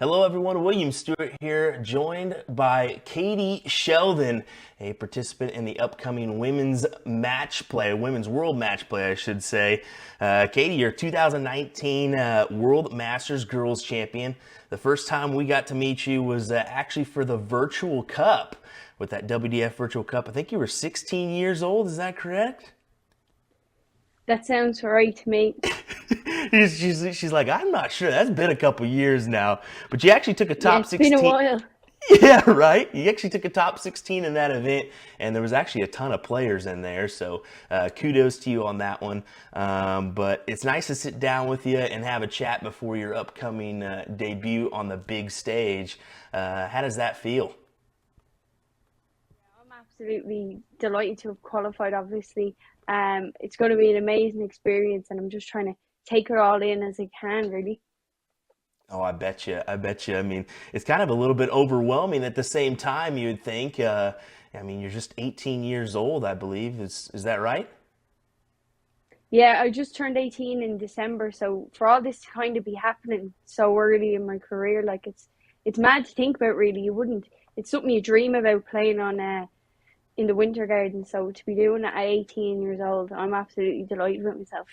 Hello, everyone. William Stewart here, joined by Katie Sheldon, a participant in the upcoming women's match play, women's world match play, I should say. Katie, you're 2019 World Masters Girls Champion. The first time we got to meet you was actually for the Virtual Cup, with that WDF Virtual Cup. I think you were 16 years old. Is that correct? That sounds right to me. She's like, I'm not sure. That's been a couple years now. But you actually took a Yeah, top it's been a 16. while. Yeah, right. You actually took a top 16 in that event, and there was actually a ton of players in there. So kudos to you on that one. But it's nice to sit down with you and have a chat before your upcoming debut on the big stage. How does that feel? I'm absolutely delighted to have qualified, obviously. It's going to be an amazing experience, and I'm just trying to take it all in as I can, really. Oh, I bet you. I bet you. I mean, it's kind of a little bit overwhelming at the same time, you would think. I mean, you're just 18 years old, I believe. Is that right? Yeah, I just turned 18 in December, so for all this to kind of be happening so early in my career, like it's mad to think about, really. You wouldn't, it's something you dream about playing on in the winter garden, so to be doing it at 18 years old, I'm absolutely delighted with myself.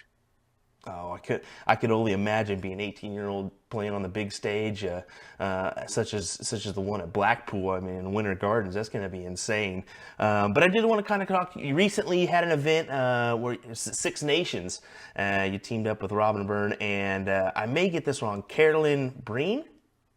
Oh, I could only imagine being 18-year-old playing on the big stage, such as the one at Blackpool. I mean, in Winter Gardens, that's going to be insane. But I did want to kind of talk. You recently had an event where Six Nations. You teamed up with Robin Byrne and I may get this wrong. Carolyn Breen,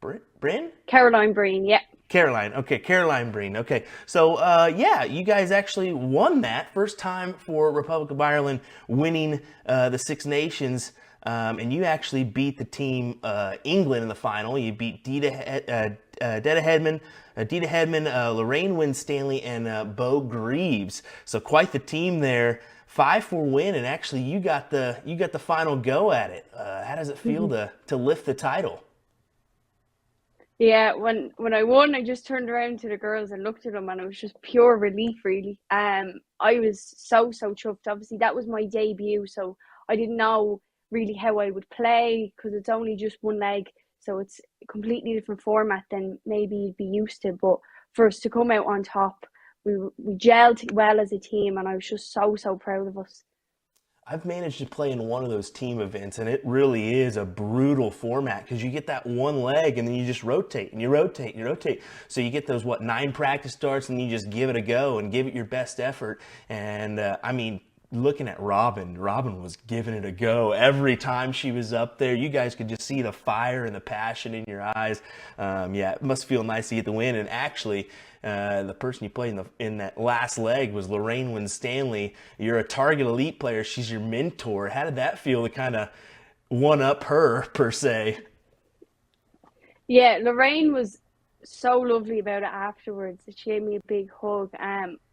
Bryn. Caroline Breen, yeah. Caroline, okay, Caroline Breen, okay. So, yeah, you guys actually won that. First time for Republic of Ireland winning the Six Nations, and you actually beat the team England in the final. You beat Dita Hedman, Lorraine Winstanley, and Bo Greaves. So quite the team there. 5-4 win, and actually you got the final go at it. How does it feel to lift the title? Yeah, when I won, I just turned around to the girls and looked at them, and it was just pure relief, really. I was so chuffed. Obviously, that was my debut, so I didn't know really how I would play because it's only just one leg, so it's a completely different format than maybe you'd be used to. But for us to come out on top, we gelled well as a team, and I was just so proud of us. I've managed to play in one of those team events, and it really is a brutal format because you get that one leg and then you just rotate and you rotate and you rotate. So you get those, what, 9 practice starts, and you just give it a go and give it your best effort. And I mean, looking at Robin was giving it a go every time she was up there. You guys could just see the fire and the passion in your eyes. Yeah, it must feel nice to get the win. And actually, the person you played in that last leg was Lorraine Winstanley. You're a Target Elite player. She's your mentor. How did that feel to kind of one up her per se? Yeah, Lorraine was so lovely about it afterwards. She gave me a big hug.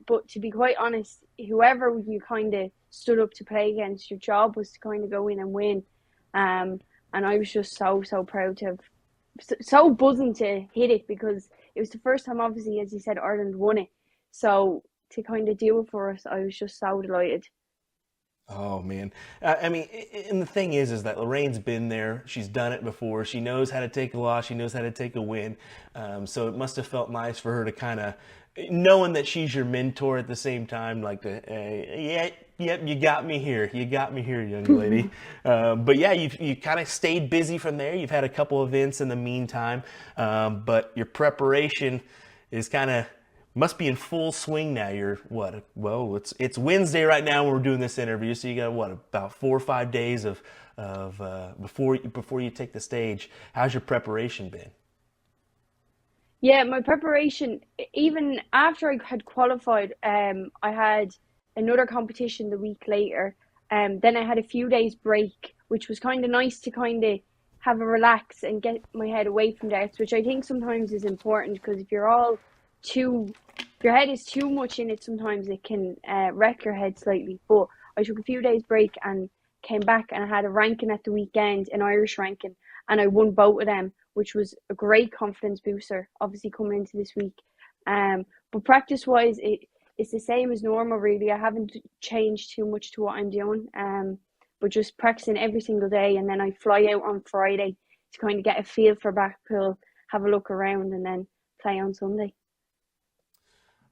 But to be quite honest, whoever you kind of stood up to play against, your job was to kind of go in and win. And I was just so proud to have, so buzzing to hit it because it was the first time, obviously, as you said, Ireland won it. So to kind of do it for us, I was just so delighted. Oh man, I mean, and the thing is that Lorraine's been there. She's done it before. She knows how to take a loss. She knows how to take a win. So it must have felt nice for her to kind of knowing that she's your mentor at the same time. Like, yeah, yep, you got me here. You got me here, young lady. But yeah, you kind of stayed busy from there. You've had a couple events in the meantime, but your preparation is kind of must be in full swing now. You're what? Well, it's Wednesday right now when we're doing this interview, so you got what, about 4 or 5 days of before you take the stage. How's your preparation been? Yeah, my preparation, even after I had qualified, I had another competition the week later. Then I had a few days break, which was kind of nice to kind of have a relax and get my head away from darts, which I think sometimes is important because if you're all too, if your head is too much in it, sometimes it can wreck your head slightly. But I took a few days break and came back and I had a ranking at the weekend, an Irish ranking, and I won both of them, which was a great confidence booster, obviously coming into this week. But practice wise, it's the same as normal, really. I haven't changed too much to what I'm doing, but just practicing every single day, and then I fly out on Friday to kind of get a feel for Blackpool, have a look around, and then play on Sunday.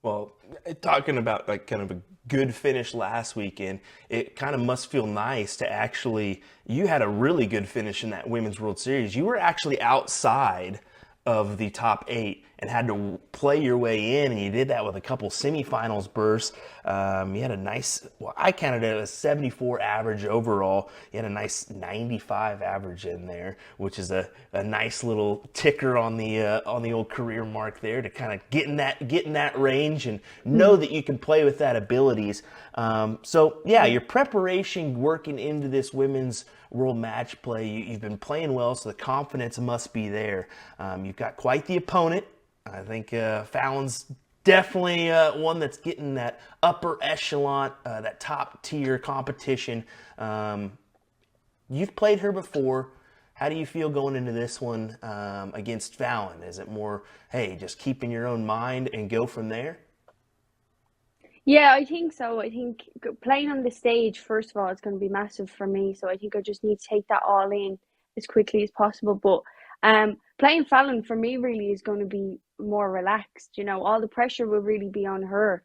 Well, talking about like kind of a good finish last weekend, it kind of must feel nice to actually, you had a really good finish in that Women's World Series. You were actually outside of the top eight and had to play your way in, and you did that with a couple semifinals bursts. You had a nice, well, I counted it as 74 average overall. You had a nice 95 average in there, which is a nice little ticker on the old career mark there to kind of get in that range and know that you can play with that abilities. So yeah, your preparation working into this women's world match play, you've been playing well, so the confidence must be there. You've got quite the opponent. I think Fallon's definitely one that's getting that upper echelon, that top tier competition. You've played her before. How do you feel going into this one against Fallon? Is it more, hey, just keep in your own mind and go from there? Yeah, I think so. I think playing on the stage, first of all, it's going to be massive for me. So I think I just need to take that all in as quickly as possible. But playing Fallon for me really is going to be more relaxed. You know, all the pressure will really be on her.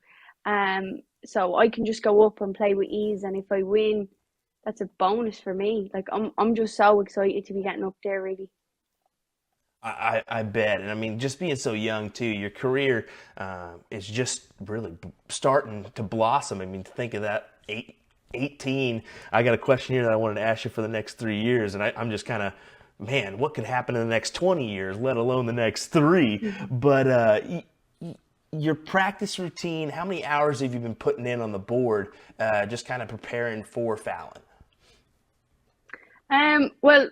So I can just go up and play with ease. And if I win, that's a bonus for me. Like I'm just so excited to be getting up there, really. I bet. And I mean, just being so young too, your career is just really starting to blossom. I mean, think of that, 18. I got a question here that I wanted to ask you for the next 3 years. And I'm just kind of, man, what could happen in the next 20 years, let alone the next three? But your practice routine, how many hours have you been putting in on the board just kind of preparing for Fallon? Well,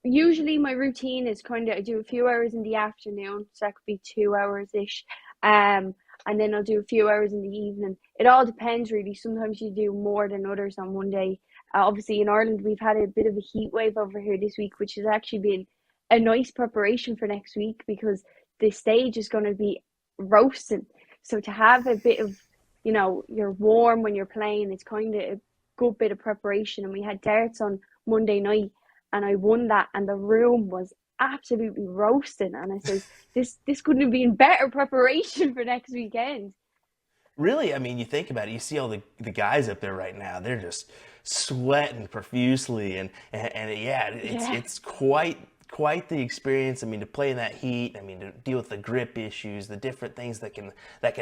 usually my routine is kind of I do a few hours in the afternoon, so that could be 2 hours ish. And then I'll do a few hours in the evening. It all depends really. Sometimes you do more than others on one day. Obviously in Ireland we've had a bit of a heat wave over here this week, which has actually been a nice preparation for next week because the stage is going to be roasting. So to have a bit of, you're warm when you're playing, it's kind of a good bit of preparation. And we had darts on Monday night and I won that and the room was absolutely roasting. And I says, this couldn't have been better preparation for next weekend. Really, I mean, you think about it, you see all the guys up there right now, they're just sweating profusely and yeah, Yeah. it's quite the experience. I mean, to play in that heat, I mean, to deal with the grip issues, the different things that can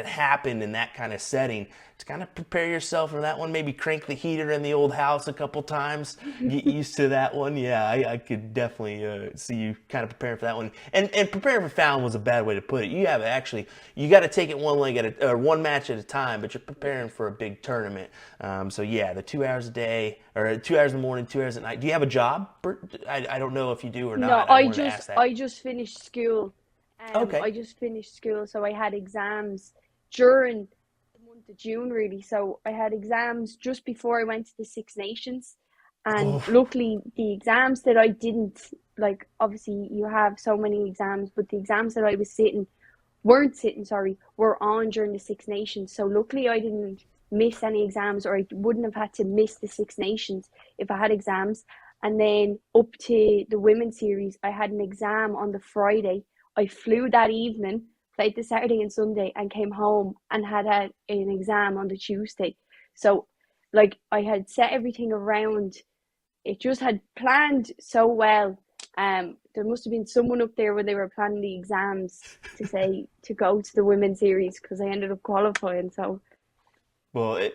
happen in that kind of setting, to kind of prepare yourself for that one, maybe crank the heater in the old house a couple times, get used to that one. Yeah, I could definitely see you kind of preparing for that one. And preparing for Fallon was a bad way to put it. You got to take it one leg one match at a time, but you're preparing for a big tournament. So yeah, the 2 hours a day, or 2 hours in the morning, 2 hours at night. Do you have a job? I don't know if you do or No, not. I wanted to ask that. I just finished school. Okay. I just finished school, so I had exams during the month of June, really. So I had exams just before I went to the Six Nations, and Oh, luckily the exams that I didn't like. Obviously, you have so many exams, but the exams that I was weren't sitting, sorry, were on during the Six Nations. So luckily I didn't miss any exams, or I wouldn't have had to miss the Six Nations if I had exams. And then up to the women's series, I had an exam on the Friday. I flew that evening, played the Saturday and Sunday, and came home and had an exam on the Tuesday. So, like, I had set everything around. It just had planned so well. There must have been someone up there when they were planning the exams to say to go to the women's series because I ended up qualifying. So well,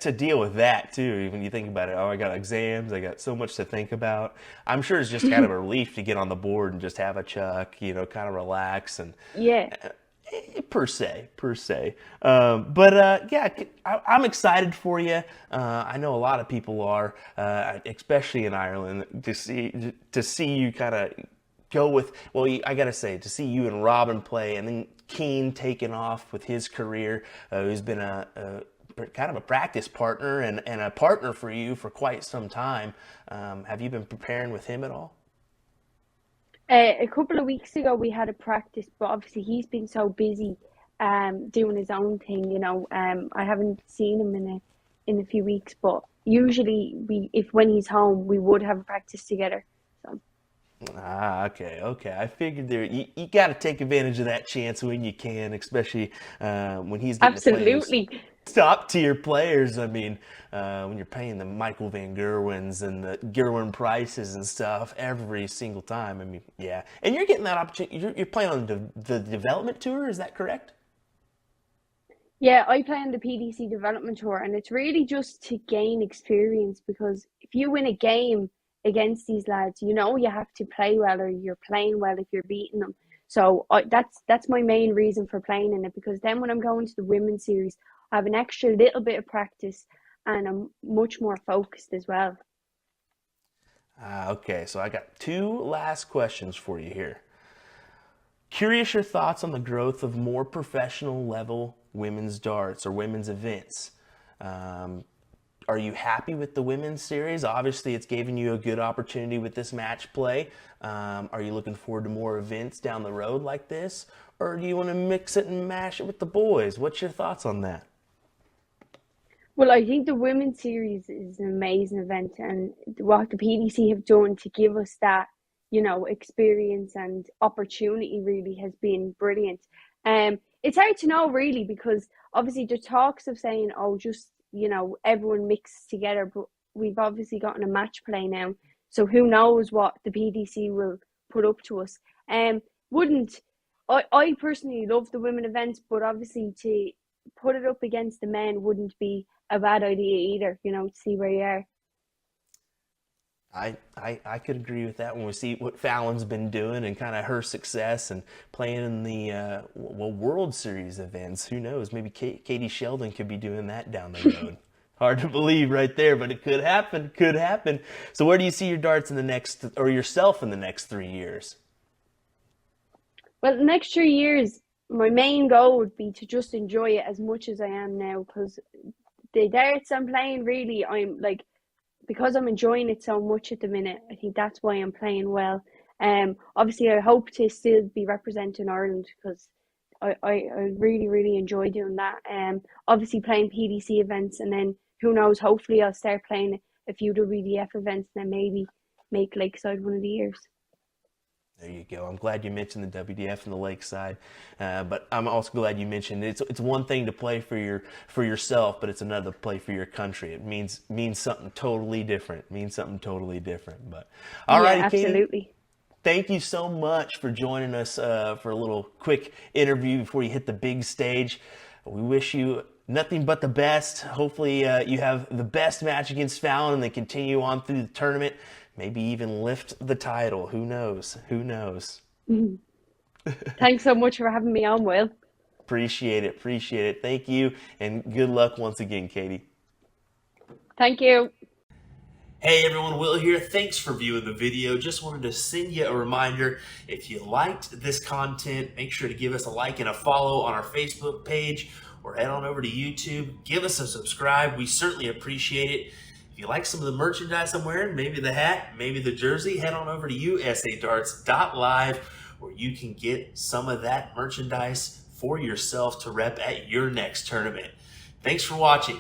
to deal with that too, when you think about it, oh, I got exams, I got so much to think about. I'm sure it's just kind of a relief to get on the board and just have a chuck, kind of relax and yeah, per se. But yeah, I'm excited for you. I know a lot of people are, especially in Ireland, to see you kind of go with. Well, I gotta say, to see you and Robin play, and then Keane taking off with his career, who's been a kind of a practice partner and a partner for you for quite some time. Have you been preparing with him at all? a couple of weeks ago we had a practice, but obviously he's been so busy doing his own thing. I haven't seen him in a few weeks, but usually we if when he's home we would have a practice together. So. Okay. I figured you got to take advantage of that chance when you can, especially when he's getting to play those Absolutely. top tier players. I mean, when you're paying the Michael Van Gerwens and the Gerwin Prices and stuff every single time. I mean, yeah. And you're getting that opportunity. You're playing on the development tour, is that correct? Yeah, I play on the PDC development tour, and it's really just to gain experience because if you win a game against these lads, you know you have to play well or you're playing well if you're beating them. So that's my main reason for playing in it because then when I'm going to the women's series, I have an extra little bit of practice and I'm much more focused as well. Okay, so I got two last questions for you here. Curious your thoughts on the growth of more professional level women's darts or women's events. Um, are you happy with the women's series? Obviously, it's giving you a good opportunity with this match play. Are you looking forward to more events down the road like this? Or do you want to mix it and mash it with the boys? What's your thoughts on that? Well, I think the women's series is an amazing event, and what the PDC have done to give us that, experience and opportunity really has been brilliant. It's hard to know really because obviously the talks of saying, oh, just everyone mixed together, but we've obviously gotten a match play now, so who knows what the PDC will put up to us. Wouldn't I personally love the women events, but obviously to put it up against the men wouldn't be a bad idea either, to see where you are. I could agree with that when we see what Fallon's been doing and kind of her success and playing in the World Series events. Who knows? Maybe Katie Sheldon could be doing that down the road. Hard to believe right there, but it could happen. Could happen. So where do you see your darts in the next, or yourself in the next 3 years? Well, the next 3 years, my main goal would be to just enjoy it as much as I am now because the darts I'm playing really, I'm like, because I'm enjoying it so much at the minute, I think that's why I'm playing well. Obviously, I hope to still be representing Ireland because I really, really enjoy doing that. Obviously, playing PDC events, and then who knows, hopefully, I'll start playing a few WDF events and then maybe make Lakeside one of the years. There you go. I'm glad you mentioned the WDF and the Lakeside, but I'm also glad you mentioned it's one thing to play for yourself, but it's another to play for your country. It means something totally different. Means something totally different. But all Yeah, righty, Katie. absolutely. Thank you so much for joining us for a little quick interview before you hit the big stage. We wish you nothing but the best. Hopefully, you have the best match against Fallon and they continue on through the tournament. Maybe even lift the title. Who knows? Who knows? Thanks so much for having me on, Will. Appreciate it. Appreciate it. Thank you. And good luck once again, Katie. Thank you. Hey everyone, Will here. Thanks for viewing the video. Just wanted to send you a reminder. If you liked this content, make sure to give us a like and a follow on our Facebook page or head on over to YouTube. Give us a subscribe. We certainly appreciate it. If you like some of the merchandise I'm wearing, maybe the hat, maybe the jersey, head on over to usadarts.live where you can get some of that merchandise for yourself to rep at your next tournament. Thanks for watching.